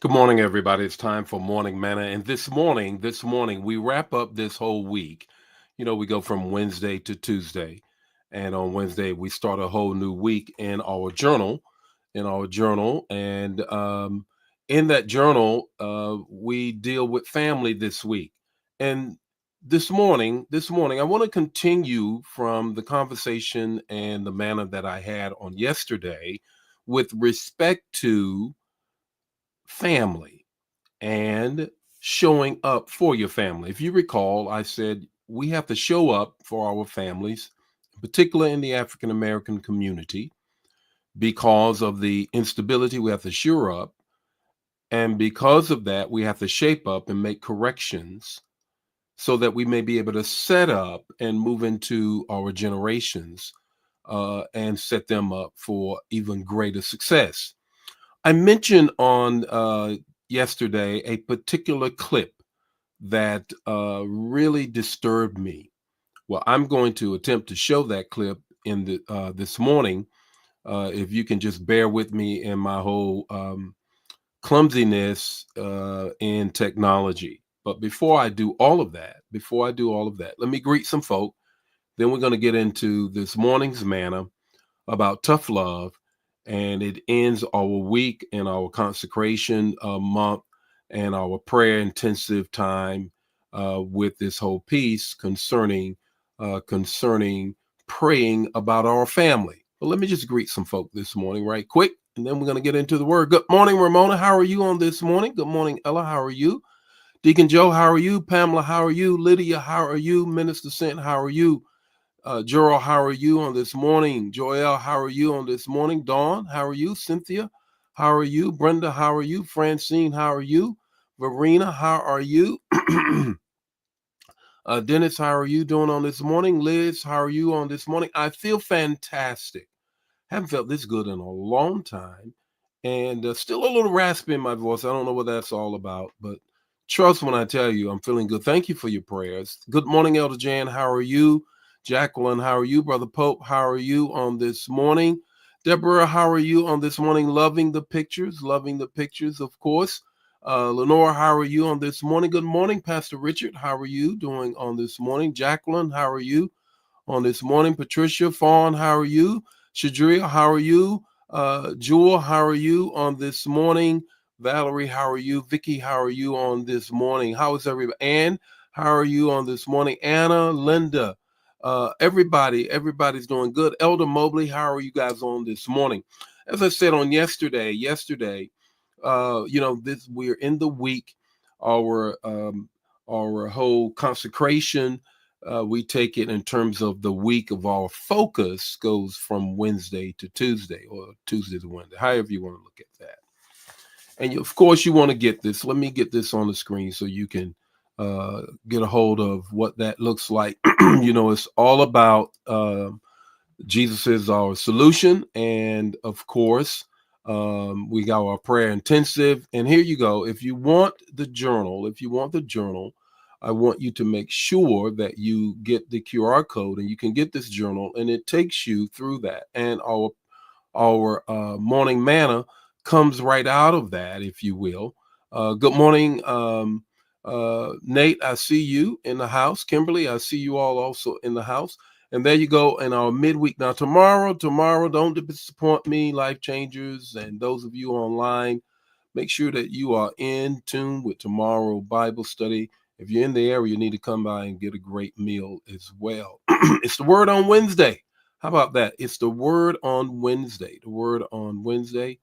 Good morning, everybody. It's time for Morning Manna. And this morning, we wrap up this whole week. We go from Wednesday to Tuesday. And on Wednesday, we start a whole new week in our journal. And in that journal, we deal with family this week. And this morning, I want to continue from the conversation and the manner that I had on yesterday with respect to family and showing up for your family. If you recall, I said we have to show up for our families, particularly in the African American community, because of the instability. We have to shore up. And because of that, we have to shape up and make corrections so that we may be able to set up and move into our generations and set them up for even greater success. I mentioned on yesterday a particular clip that really disturbed me. Well, I'm going to attempt to show that clip in the this morning. If you can just bear with me in my whole clumsiness in technology. But before I do all of that, let me greet some folk. Then we're going to get into this morning's manna about tough love, and it ends our week and our consecration month and our prayer intensive time with this whole piece concerning praying about our family. But let me just greet some folk this morning, right quick, and then we're going to get into the word. Good morning, Ramona. How are you on this morning? Good morning, Ella. How are you? Deacon Joe, how are you? Pamela, how are you? Lydia, how are you? Minister Sent, how are you? Gerald, how are you on this morning? Joel, how are you on this morning? Dawn, how are you? Cynthia, how are you? Brenda, how are you? Francine, how are you? Verena, how are you? Dennis, how are you doing on this morning? Liz, how are you on this morning? I feel fantastic. Haven't felt this good in a long time. And still a little raspy in my voice. I don't know what that's all about, but trust when I tell you I'm feeling good. Thank you for your prayers. Good morning, Elder Jan. How are you? Jacqueline, how are you? Brother Pope, how are you on this morning? Deborah, how are you on this morning? Loving the pictures, of course. Lenore, how are you on this morning? Good morning, Pastor Richard. How are you doing on this morning? Jacqueline, how are you on this morning? Patricia, Fawn, how are you? Shadria, how are you? Jewel, how are you on this morning? Valerie, how are you? Vicky, how are you on this morning? How is everybody? Ann, how are you on this morning? Anna, Linda, everybody's doing good. Elder Mobley, how are you guys on this morning? As I said on yesterday, this we're in the week, our our whole consecration. We take it in terms of the week of our focus goes from Wednesday to Tuesday or Tuesday to Wednesday, however you want to look at that. And of course, you want to get this. Let me get this on the screen so you can get a hold of what that looks like. It's all about Jesus is our solution. And of course, we got our prayer intensive. And here you go. If you want the journal, I want you to make sure that you get the QR code and you can get this journal and it takes you through that. And our morning manna comes right out of that, if you will. Good morning, Nate. I see you in the house. Kimberly, I see you all also in the house. And there you go in our midweek. Now, tomorrow, don't disappoint me, life changers, and those of you online. Make sure that you are in tune with tomorrow Bible study. If you're in the area, you need to come by and get a great meal as well. It's the word on Wednesday. How about that? It's the word on Wednesday. The word on Wednesday.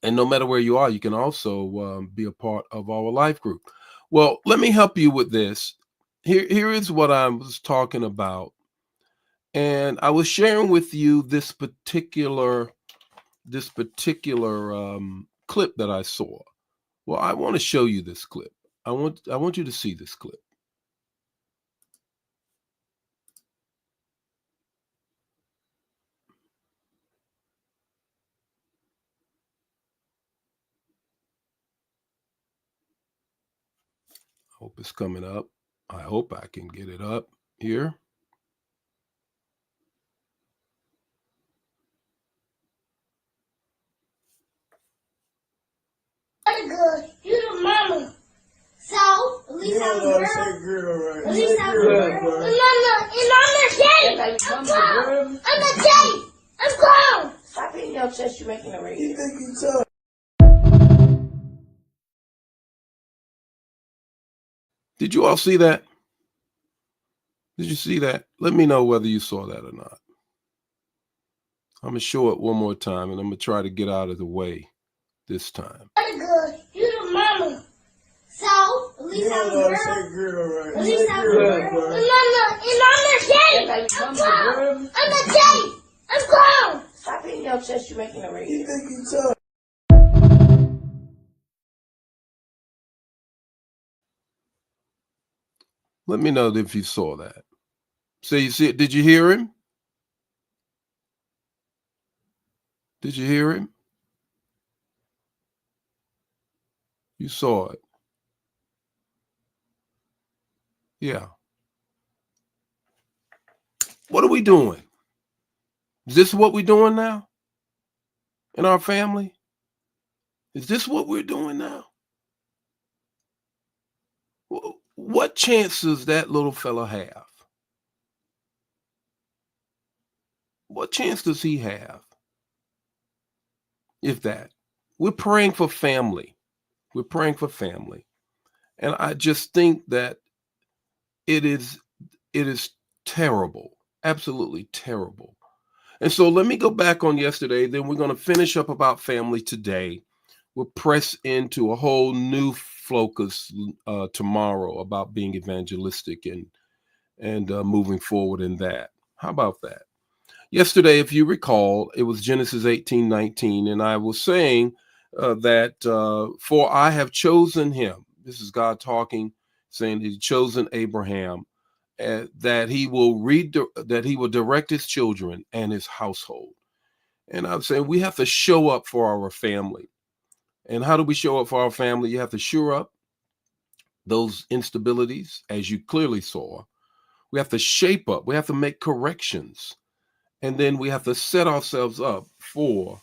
And no matter where you are, you can also be a part of our life group. Well, let me help you with this. Here is what I was talking about. And I was sharing with you this particular clip that I saw. Well, I want to show you this clip. I want you to see this clip. Hope it's coming up. I hope I can get it up here. good. You're the mama. So, at least I'm a girl. Right. At least I'm a girl. And I'm a daddy. I'm grown. I'm a daddy. I'm grown. Stop hitting your chest. You're making a radio. You think you tough? Did you all see that? Did you see that? Let me know whether you saw that or not. I'm going to show it one more time, and I'm going to try to get out of the way this time. Good. You're the mama. So, at least I'm a girl. Right. At least I'm a girl. And I'm a daddy. I'm grown. I'm a daddy. I'm grown. Stop hitting your chest. You're making a radio. You think you tough? Let me know if you saw that. So you see it. Did you hear him? Did you hear him? You saw it. Yeah. What are we doing? Is this what we're doing now in our family? Is this what we're doing now? What chance does that little fella have? What chance does he have? If that. We're praying for family. We're praying for family. And I just think that it is terrible, absolutely terrible. And so let me go back on yesterday, then we're going to finish up about family today. We'll press into a whole new focus tomorrow about being evangelistic and moving forward in that. How about that? Yesterday, if you recall, it was Genesis 18:19, and I was saying that for I have chosen him. This is God talking, saying he's chosen Abraham, that he will direct his children and his household. And I'm saying we have to show up for our family. And how do we show up for our family? You have to shore up those instabilities, as you clearly saw. We have to shape up. We have to make corrections. And then we have to set ourselves up for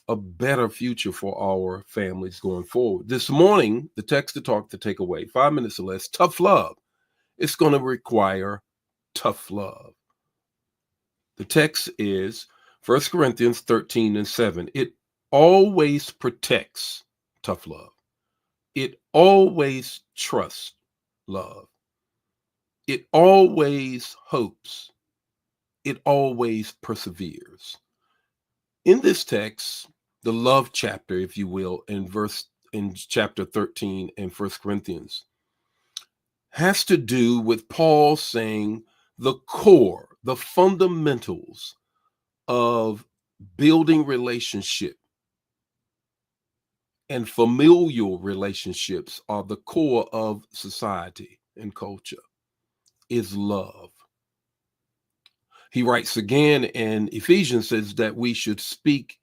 a better future for our families going forward. This morning, the text to take away, 5 minutes or less, tough love. It's going to require tough love. The text is 1 Corinthians 13:7. It always protects, tough love. It always trusts, love. It always hopes. It always perseveres. In this text, the love chapter, if you will, in chapter 13 in 1 Corinthians, has to do with Paul saying the core, the fundamentals of building relationship and familial relationships are the core of society and culture, is love. He writes again in Ephesians, says that we should speak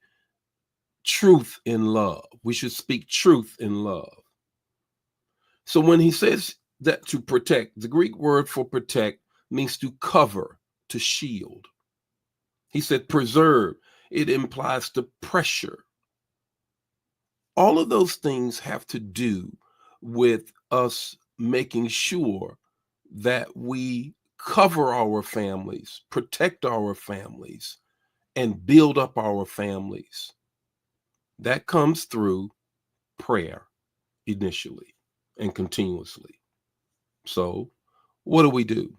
truth in love. We should speak truth in love. So when he says that to protect, the Greek word for protect means to cover, to shield. He said preserve. It implies to pressure. All of those things have to do with us making sure that we cover our families, protect our families, and build up our families. That comes through prayer initially and continuously. So, what do?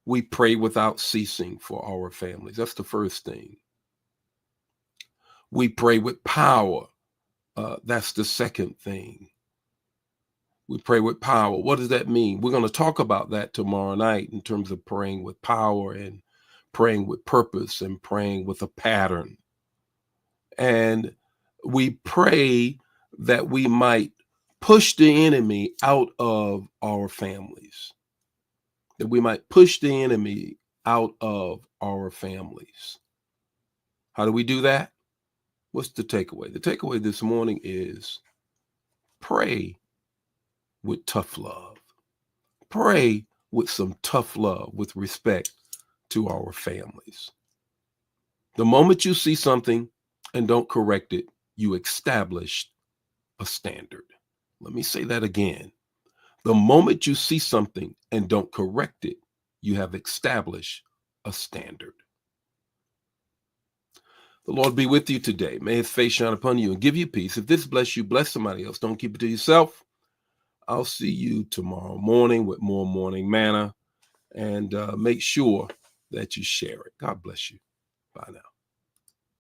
We pray without ceasing for our families. That's the first thing. We pray with power. That's the second thing. We pray with power. What does that mean? We're going to talk about that tomorrow night in terms of praying with power and praying with purpose and praying with a pattern. And we pray that we might push the enemy out of our families, that we might push the enemy out of our families. How do we do that? What's the takeaway? The takeaway this morning is pray with tough love. Pray with some tough love, with respect to our families. The moment you see something and don't correct it, you established a standard. Let me say that again. The moment you see something and don't correct it, you have established a standard. The Lord be with you today. May his face shine upon you and give you peace. If this bless you, bless somebody else. Don't keep it to yourself. I'll see you tomorrow morning with more morning manna. And make sure that you share it. God bless you. Bye now.